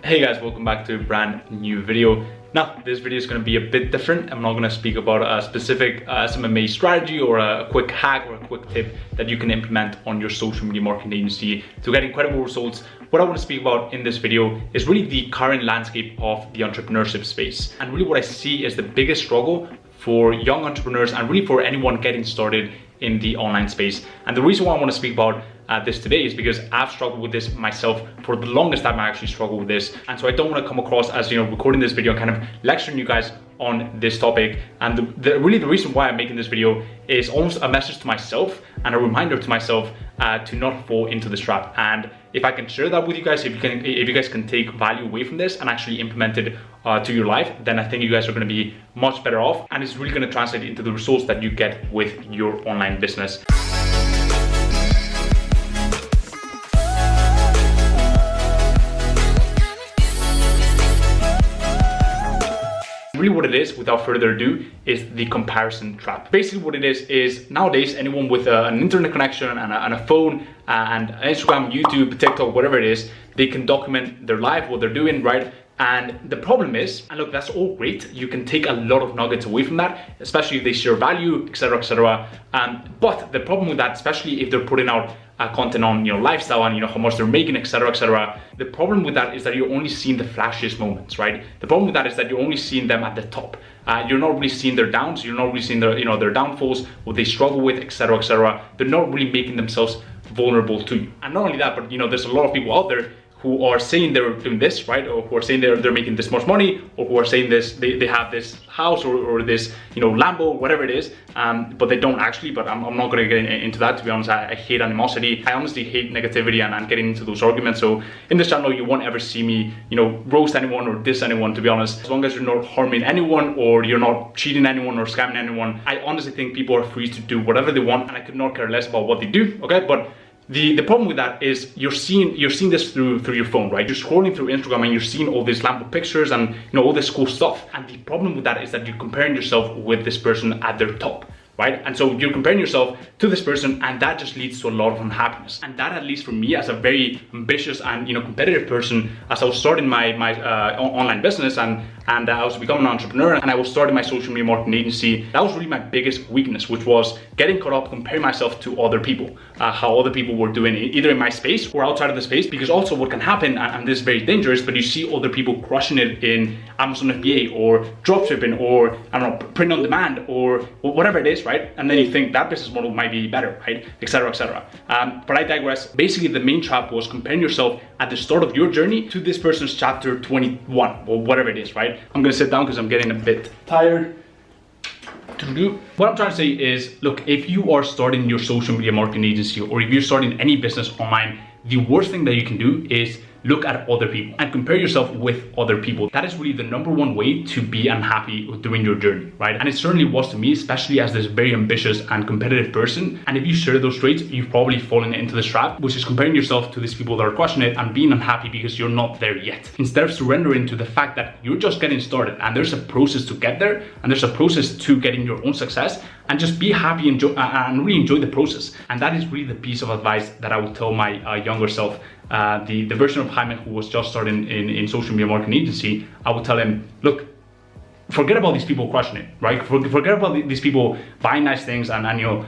Hey guys, welcome back to a brand new video. Now, this video is going to be a bit different. I'm not going to speak about a specific SMMA strategy or a quick hack or a quick tip that you can implement on your social media marketing agency to get incredible results. What I want to speak about in this video is really the current landscape of the entrepreneurship space. And really what I see is the biggest struggle for young entrepreneurs and really for anyone getting started in the online space. And the reason why I want to speak about this today is because I've struggled with this myself for the longest time. I actually struggled with this, and so I don't want to come across as recording this video and kind of lecturing you guys on this topic. And really the reason why I'm making this video is almost a message to myself and a reminder to myself to not fall into this trap. And if I can share that with you guys, if you guys can take value away from this and actually implement it to your life, then I think you guys are going to be much better off, and it's really going to translate into the results that you get with your online business. Really what it is, without further ado, is the comparison trap. Basically what it is nowadays anyone with an internet connection and a phone and Instagram, YouTube, TikTok, whatever it is, they can document their life, what they're doing, right? And the problem is, and look, that's all great, you can take a lot of nuggets away from that, especially if they share value, etc, etc. But the problem with that, especially if they're putting out content on lifestyle and how much they're making, etc, etc, the problem with that is that you're only seeing the flashiest moments, right? The problem with that is that you're only seeing them at the top. You're not really seeing their downs, you're not really seeing their their downfalls, what they struggle with, etc, etc. They're not really making themselves vulnerable to you. And not only that, but there's a lot of people out there who are saying they're doing this, right? Or who are saying they're making this much money, or who are saying this, they have this house or this, Lambo, whatever it is, but they don't actually. But I'm not gonna get into that, to be honest. I hate animosity. I honestly hate negativity and getting into those arguments. So in this channel, you won't ever see me, roast anyone or diss anyone, to be honest. As long as you're not harming anyone or you're not cheating anyone or scamming anyone, I honestly think people are free to do whatever they want, and I could not care less about what they do, okay? But the problem with that is you're seeing this through your phone, right? You're scrolling through Instagram and you're seeing all these Lambo pictures and all this cool stuff. And the problem with that is that you're comparing yourself with this person at their top, right? And so you're comparing yourself to this person, and that just leads to a lot of unhappiness. And that, at least for me, as a very ambitious and competitive person, as I was starting my online business and I was becoming an entrepreneur and I was starting my social media marketing agency, that was really my biggest weakness, which was getting caught up comparing myself to other people, how other people were doing it, either in my space or outside of the space. Because also what can happen, and this is very dangerous, but you see other people crushing it in Amazon FBA or dropshipping or print on demand or whatever it is, right? And then you think that business model might be better, right? Etc, etc. But I digress. Basically, the main trap was comparing yourself at the start of your journey to this person's chapter 21 or whatever it is, right? I'm gonna sit down because I'm getting a bit tired. What I'm trying to say is, look, if you are starting your social media marketing agency or if you're starting any business online, the worst thing that you can do is look at other people and compare yourself with other people. That is really the #1 way to be unhappy during your journey, right? And it certainly was to me, especially as this very ambitious and competitive person. And if you share those traits, you've probably fallen into this trap, which is comparing yourself to these people that are crushing it and being unhappy because you're not there yet. Instead of surrendering to the fact that you're just getting started and there's a process to get there and there's a process to getting your own success, and just be happy and really enjoy the process. And that is really the piece of advice that I would tell my younger self. The version of Jaime who was just starting in social media marketing agency, I would tell him, look, forget about these people crushing it, right? Forget about these people buying nice things and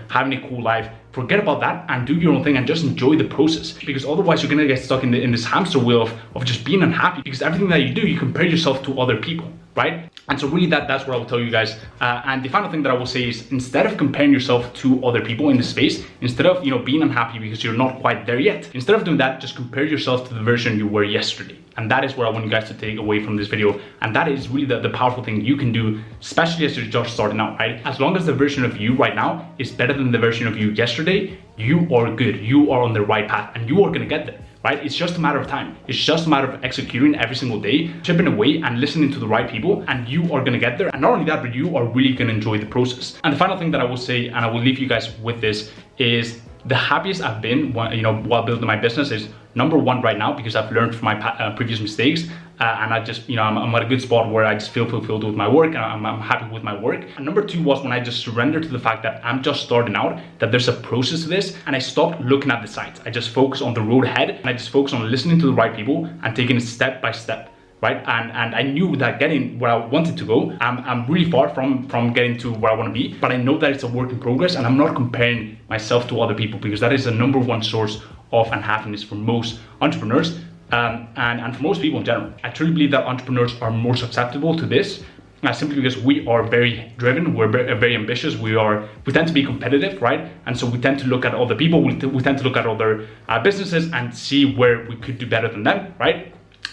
having a cool life. Forget about that and do your own thing and just enjoy the process, because otherwise you're gonna get stuck in this hamster wheel of just being unhappy, because everything that you do, you compare yourself to other people, right? And so really that's what I will tell you guys. And the final thing that I will say is, instead of comparing yourself to other people in the space, instead of being unhappy because you're not quite there yet, instead of doing that, just compare yourself to the version you were yesterday. And that is what I want you guys to take away from this video. And that is really the powerful thing you can do, especially as you're just starting out, right? As long as the version of you right now is better than the version of you yesterday, you are good, you are on the right path, and you are gonna get there, right? It's just a matter of time. It's just a matter of executing every single day, chipping away and listening to the right people, and you are gonna get there. And not only that, but you are really gonna enjoy the process. And the final thing that I will say, and I will leave you guys with this, is the happiest I've been while building my business is #1 right now, because I've learned from my previous mistakes. and I just, you know, I'm at a good spot where I just feel fulfilled with my work, and I'm happy with my work. And number 2 was when I just surrendered to the fact that I'm just starting out, that there's a process to this, and I stopped looking at the sights. I just focus on the road ahead, and I just focus on listening to the right people and taking it step by step. Right, and I knew that getting where I wanted to go, I'm really far from getting to where I want to be, but I know that it's a work in progress, and I'm not comparing myself to other people, because that is the number 1 source of unhappiness for most entrepreneurs, and for most people in general. I truly believe that entrepreneurs are more susceptible to this, simply because we are very driven, we're very ambitious, we tend to be competitive, right? And so we tend to look at other people, we tend to look at other businesses and see where we could do better than them, right?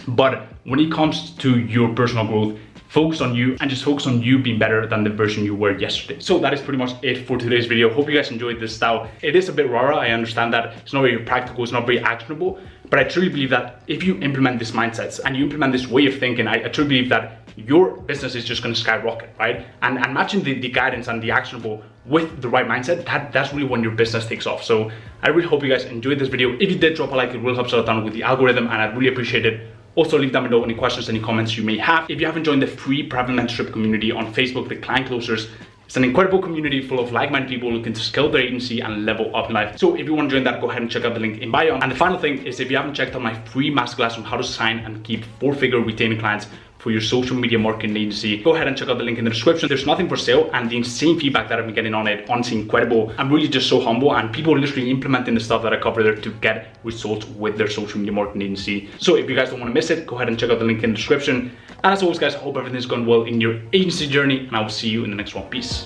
But when it comes to your personal growth, focus on you, and just focus on you being better than the version you were yesterday. So that is pretty much it for today's video. Hope you guys enjoyed this style. It is a bit raw, I understand that it's not very practical, it's not very actionable, but I truly believe that if you implement these mindsets and you implement this way of thinking, I truly believe that your business is just going to skyrocket, right? And matching the guidance and the actionable with the right mindset, that's really when your business takes off. So I really hope you guys enjoyed this video. If you did, drop a like, it really helps out down with the algorithm, and I'd really appreciate it. Also, leave down below any questions, any comments you may have. If you haven't joined the free private mentorship community on Facebook, the Client Closers, it's an incredible community full of like-minded people looking to scale their agency and level up in life. So if you want to join that, go ahead and check out the link in bio. And the final thing is, if you haven't checked out my free masterclass on how to sign and keep 4-figure retaining clients for your social media marketing agency, go ahead and check out the link in the description. There's nothing for sale, and the insane feedback that I've been getting on it, honestly incredible. I'm really just so humble, and people are literally implementing the stuff that I cover there to get results with their social media marketing agency. So if you guys don't want to miss it, go ahead and check out the link in the description. And as always, guys, I hope everything's going well in your agency journey, and I will see you in the next one. Peace.